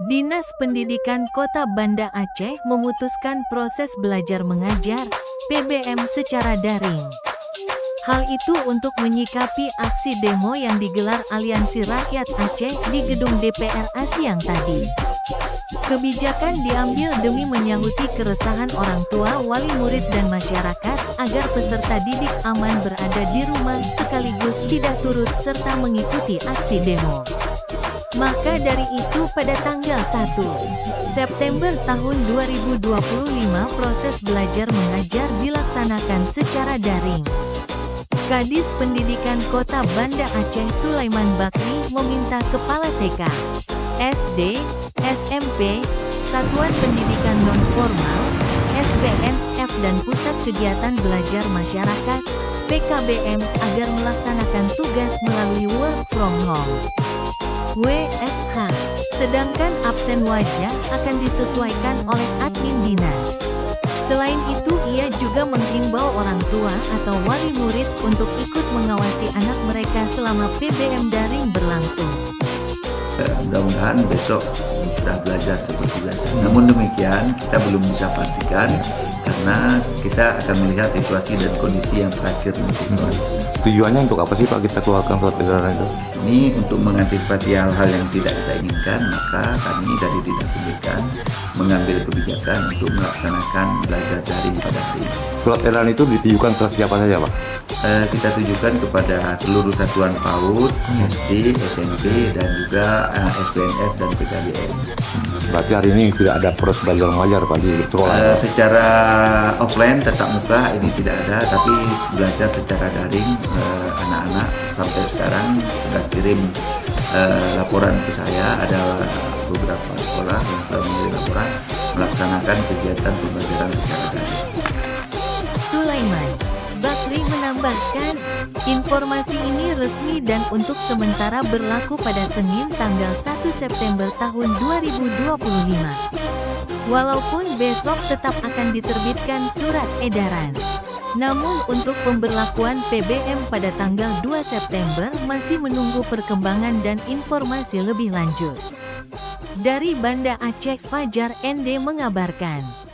Dinas Pendidikan Kota Banda Aceh memutuskan proses belajar mengajar (PBM) secara daring. Hal itu untuk menyikapi aksi demo yang digelar Aliansi Rakyat Aceh di gedung DPR siang tadi. Kebijakan diambil demi menyahuti keresahan orang tua, wali murid dan masyarakat agar peserta didik aman berada di rumah sekaligus tidak turut serta mengikuti aksi demo. Maka dari itu pada tanggal 1 September tahun 2025 proses belajar mengajar dilaksanakan secara daring. Kadis Pendidikan Kota Banda Aceh Sulaiman Bakri meminta Kepala TK, SD, SMP, Satuan Pendidikan Non-Formal, SPNF dan Pusat Kegiatan Belajar Masyarakat, PKBM agar melaksanakan tugas melalui work from home (WFH). Sedangkan absen wajah akan disesuaikan oleh admin dinas. Selain itu ia juga menghimbau orang tua atau wali murid untuk ikut mengawasi anak mereka selama PBM daring berlangsung. Mudah-mudahan besok sudah belajar seperti biasa. Namun demikian kita belum bisa pastikan karena kita akan melihat situasi dan kondisi yang terakhir nanti sore. Tujuannya untuk apa sih Pak kita keluarkan surat edaran itu? Ini untuk mengantisipasi hal-hal yang tidak kita inginkan, maka kami dari Dinas Pendidikan mengambil kebijakan untuk melaksanakan belajar daring pada hari ini. Surat edaran itu ditujukan ke siapa saja Pak? Kita tujukan kepada seluruh satuan PAUD, SD, SMP, dan juga SPNF dan PKBM. Berarti hari ini tidak ada proses belajar mengajar Pak di sekolah? Secara offline tetap muka ini tidak ada, tapi belajar secara daring. Anak-anak sampai sekarang sudah kirim laporan ke saya, ada beberapa sekolah yang telah mengirim laporan melaksanakan kegiatan pembelajaran secara daring. Sulaiman Bakri menambahkan, informasi ini resmi dan untuk sementara berlaku pada Senin tanggal 1 September tahun 2025. Walaupun besok tetap akan diterbitkan surat edaran. Namun untuk pemberlakuan PBM pada tanggal 2 September masih menunggu perkembangan dan informasi lebih lanjut. Dari Banda Aceh, Fajar ND mengabarkan.